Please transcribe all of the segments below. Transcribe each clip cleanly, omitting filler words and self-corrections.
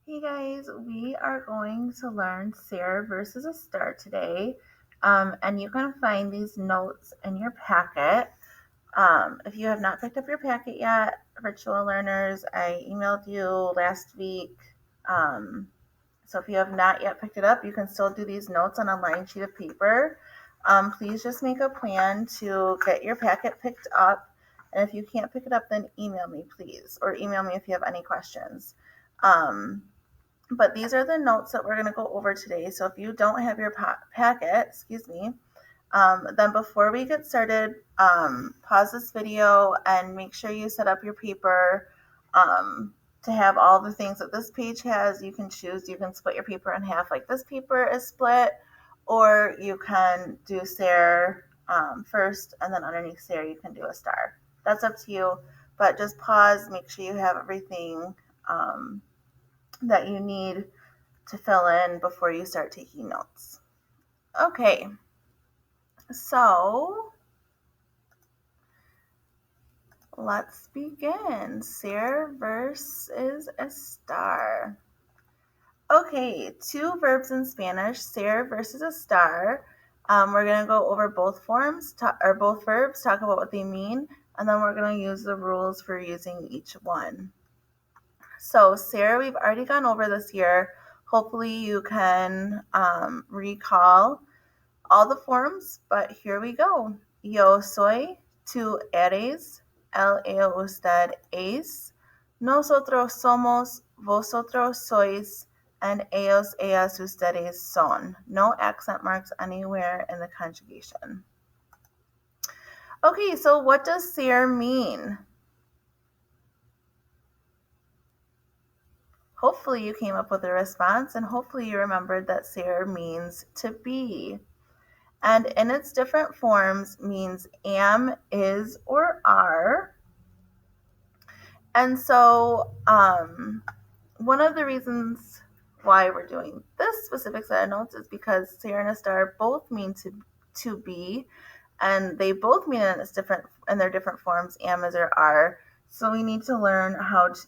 Hey guys, we are going to learn Ser versus a star today. And you can find these notes in your packet. If you have not picked up your packet yet, virtual learners, I emailed you last week. So if you have not yet picked it up, you can still do these notes on a lined sheet of paper. Please just make a plan to get your packet picked up. And if you can't pick it up, then email me, please, or email me if you have any questions. But these are the notes that we're going to go over today. So if you don't have your packet, then before we get started, pause this video and make sure you set up your paper to have all the things that this page has. You can choose, you can split your paper in half like this paper is split, or you can do Ser first, and then underneath Ser you can do a star. That's up to you, but just pause, make sure you have everything that you need to fill in before you start taking notes. Okay, so let's begin. Ser versus a star. Okay, two verbs in Spanish, ser versus a star. We're going to go over both forms, or both verbs, talk about what they mean, and then we're going to use the rules for using each one. So ser, we've already gone over this here. Hopefully you can recall all the forms, but here we go. Yo soy, tú eres, él, ella, usted es, nosotros somos, vosotros sois, and ellos, ellas, ustedes son. No accent marks anywhere in the conjugation. Okay, so what does ser mean? Hopefully you came up with a response, and hopefully you remembered that ser means to be. And in its different forms means am, is, or are. And so one of the reasons why we're doing this specific set of notes is because ser and a star both mean to be, and they both mean in their different forms, am, is, or are. So we need to learn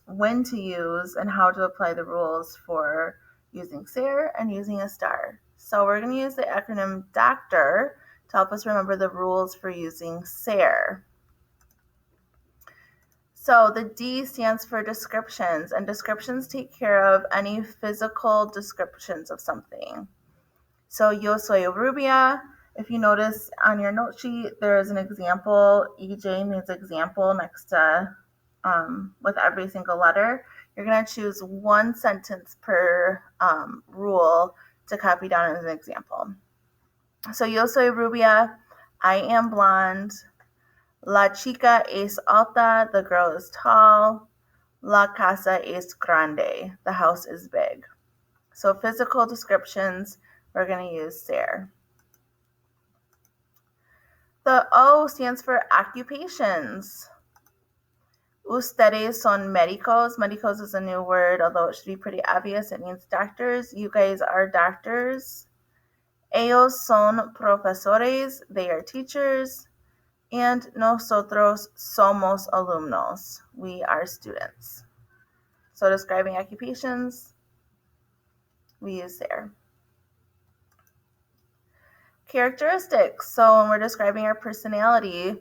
when to use and how to apply the rules for using ser and using a star. So we're going to use the acronym DOCTOR to help us remember the rules for using ser. So the D stands for descriptions, and descriptions take care of any physical descriptions of something. So yo soy rubia. If you notice on your note sheet, there is an example. EJ means example next to with every single letter. You're going to choose one sentence per rule to copy down as an example. So yo soy rubia. I am blonde. La chica es alta. The girl is tall. La casa es grande. The house is big. So physical descriptions, we're going to use ser. The O stands for occupations. Ustedes son médicos. Médicos is a new word, although it should be pretty obvious. It means doctors. You guys are doctors. Ellos son profesores. They are teachers. And nosotros somos alumnos. We are students. So describing occupations, we use ser. Characteristics. So when we're describing our personality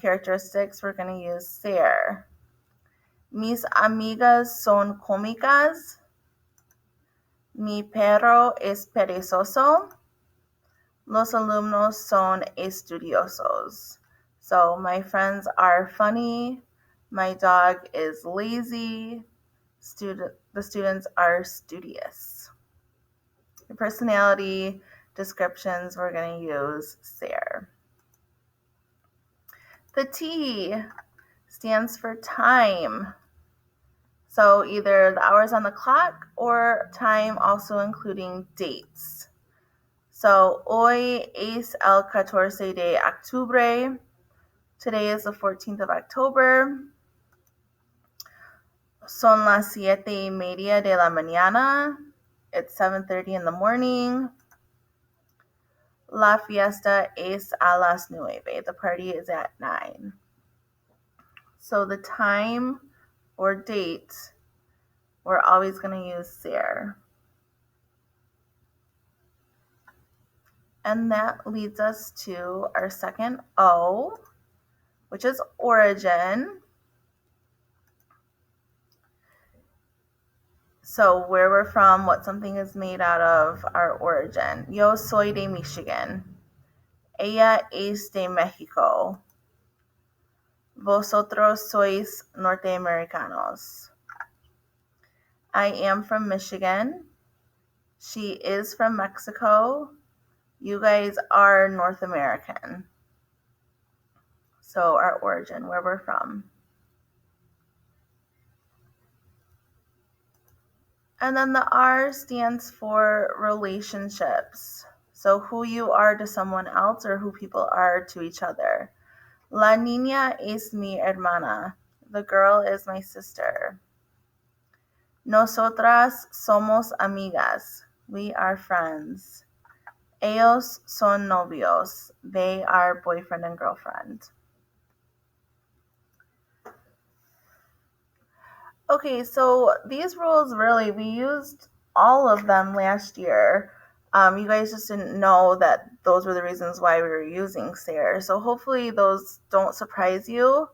characteristics, we're going to use ser. Mis amigas son cómicas. Mi perro es perezoso. Los alumnos son estudiosos. So my friends are funny. My dog is lazy. The students are studious. Your personality descriptions, we're going to use ser. The T stands for time. So either the hours on the clock or time also including dates. So hoy es el 14 de octubre. Today is the 14th of October. Son las 7:30 de la mañana. It's 7:30 in the morning. La fiesta es a las 9. The party is at 9. So the time or date we're always going to use ser. And that leads us to our second O, which is origin. So where we're from, what something is made out of, our origin. Yo soy de Michigan. Ella es de Mexico. Vosotros sois norteamericanos. I am from Michigan. She is from Mexico. You guys are North American. So our origin, where we're from. And then the R stands for relationships. So who you are to someone else or who people are to each other. La niña es mi hermana. The girl is my sister. Nosotras somos amigas. We are friends. Ellos son novios. They are boyfriend and girlfriend. Okay, so these rules really, we used all of them last year. You guys just didn't know that those were the reasons why we were using SARE. So hopefully those don't surprise you.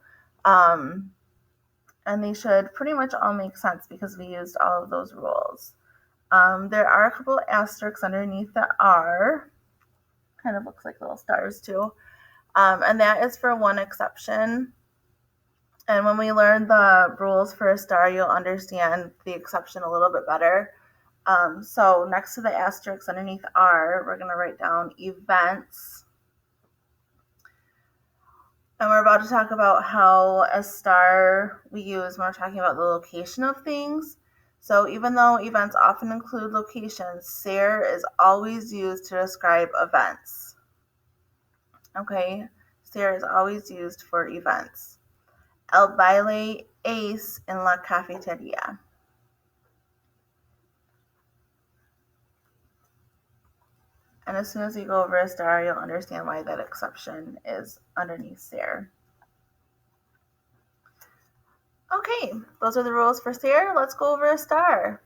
And they should pretty much all make sense because we used all of those rules. There are a couple of asterisks underneath the R. Kind of looks like little stars too. And that is for one exception. And when we learn the rules for a star, you'll understand the exception a little bit better. So next to the asterisks underneath R, we're going to write down events. And we're about to talk about how a star we use when we're talking about the location of things. So even though events often include locations, SARE is always used to describe events. Okay, SARE is always used for events. El baile es en la cafetería. And as soon as you go over a star, you'll understand why that exception is underneath there. Okay, those are the rules for SARE. Let's go over a star.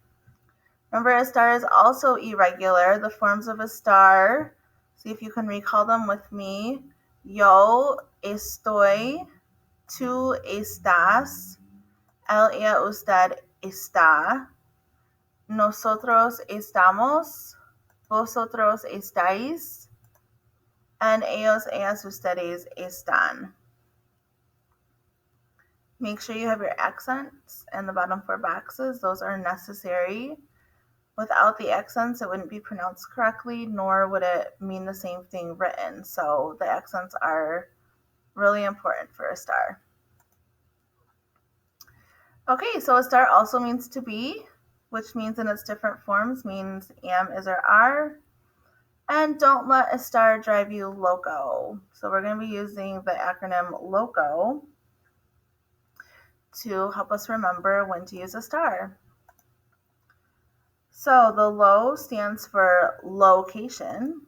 Remember, a star is also irregular. The forms of a star, see if you can recall them with me. Yo estoy, tú estás, él, ella, usted está, nosotros estamos, vosotros estáis, and ellos, ellas, ustedes están. Make sure you have your accents in the bottom 4 boxes. Those are necessary. Without the accents, it wouldn't be pronounced correctly, nor would it mean the same thing written. So the accents are really important for a star. Okay, so a star also means to be, which means in its different forms means am, is, or are. And don't let a star drive you loco. So we're going to be using the acronym LOCO to help us remember when to use a star. So the LO stands for location.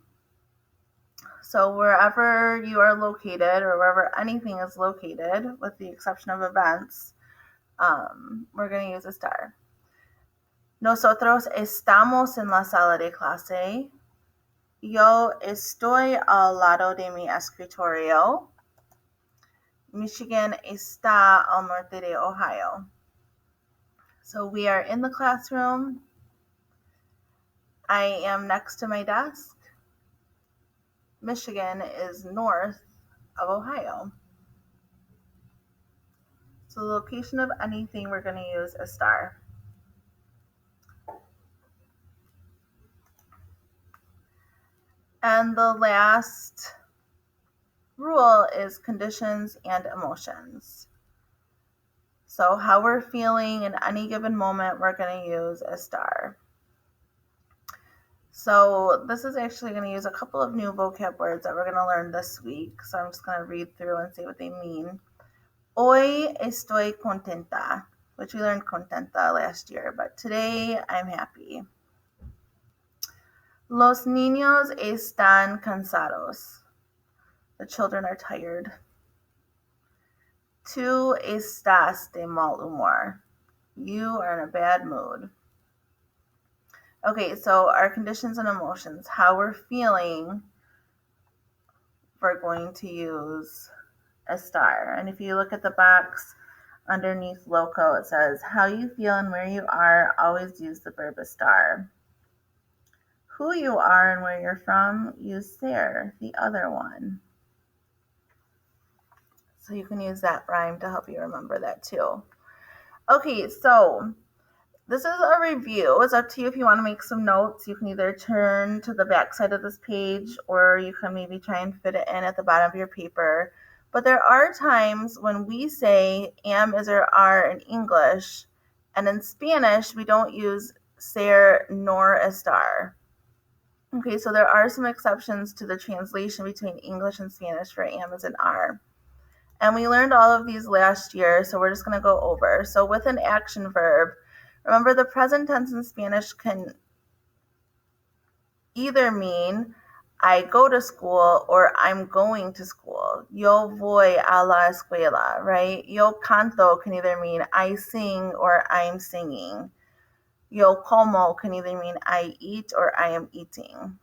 So wherever you are located or wherever anything is located, with the exception of events, we're going to use a star. Nosotros estamos en la sala de clase. Yo estoy al lado de mi escritorio. Michigan está al norte de Ohio. So we are in the classroom. I am next to my desk. Michigan is north of Ohio. So the location of anything, we're going to use a star. And the last rule is conditions and emotions. So how we're feeling in any given moment, we're going to use a star. So this is actually going to use a couple of new vocab words that we're going to learn this week. So I'm just going to read through and see what they mean. Hoy estoy contenta, which we learned contenta last year, but today I'm happy. Los niños están cansados. The children are tired. Tú estás de mal humor. You are in a bad mood. Okay, so our conditions and emotions, how we're feeling, we're going to use a star. And if you look at the box underneath loco, it says, how you feel and where you are, always use the verb a star. Who you are and where you're from, use ser, the other one. So you can use that rhyme to help you remember that too. Okay, so this is a review. It's up to you if you want to make some notes. You can either turn to the back side of this page or you can maybe try and fit it in at the bottom of your paper. But there are times when we say am, is, or are in English, and in Spanish, we don't use ser nor estar. Okay, so there are some exceptions to the translation between English and Spanish for am, is, and are. And we learned all of these last year, so we're just going to go over. So with an action verb, remember the present tense in Spanish can either mean I go to school or I'm going to school. Yo voy a la escuela, right? Yo canto can either mean I sing or I'm singing. Yo como can either mean I eat or I am eating.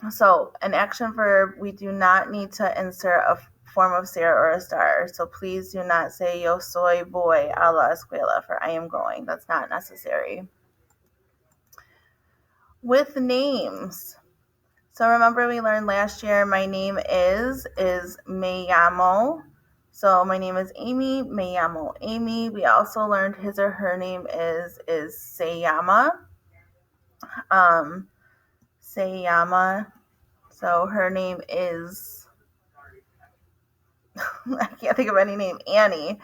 So an action verb, we do not need to insert a form of ser or a star. So please do not say yo soy voy a la escuela for I am going. That's not necessary. With names. So remember we learned last year my name is me llamo. So my name is Amy, me llamo Amy. We also learned his or her name is se llama. Se llama. So her name is, I can't think of any name, Annie.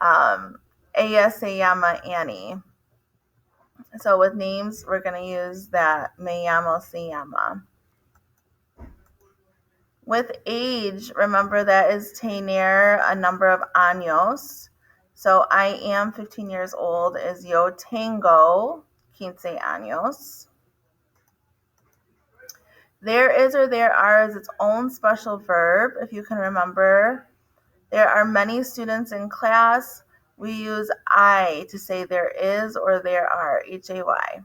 Ella se llama Annie. So with names, we're going to use that me llamo se llama. With age, remember that is tener, a number of años. So I am 15 years old is yo tengo 15 años. There is or there are is its own special verb, if you can remember. There are many students in class. We use I to say there is or there are, H-A-Y.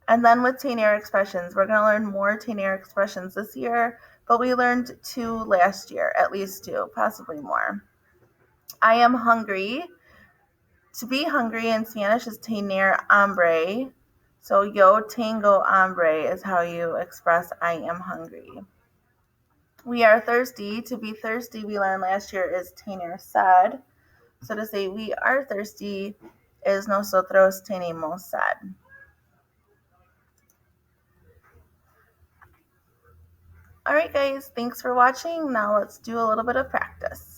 And then with tener expressions, we're going to learn more tener expressions this year, but we learned 2 last year, at least 2, possibly more. I am hungry. To be hungry in Spanish is tener hambre. So yo tengo hambre is how you express I am hungry. We are thirsty. To be thirsty, we learned last year, is tener sed. So to say we are thirsty is nosotros tenemos sed. All right, guys, thanks for watching. Now let's do a little bit of practice.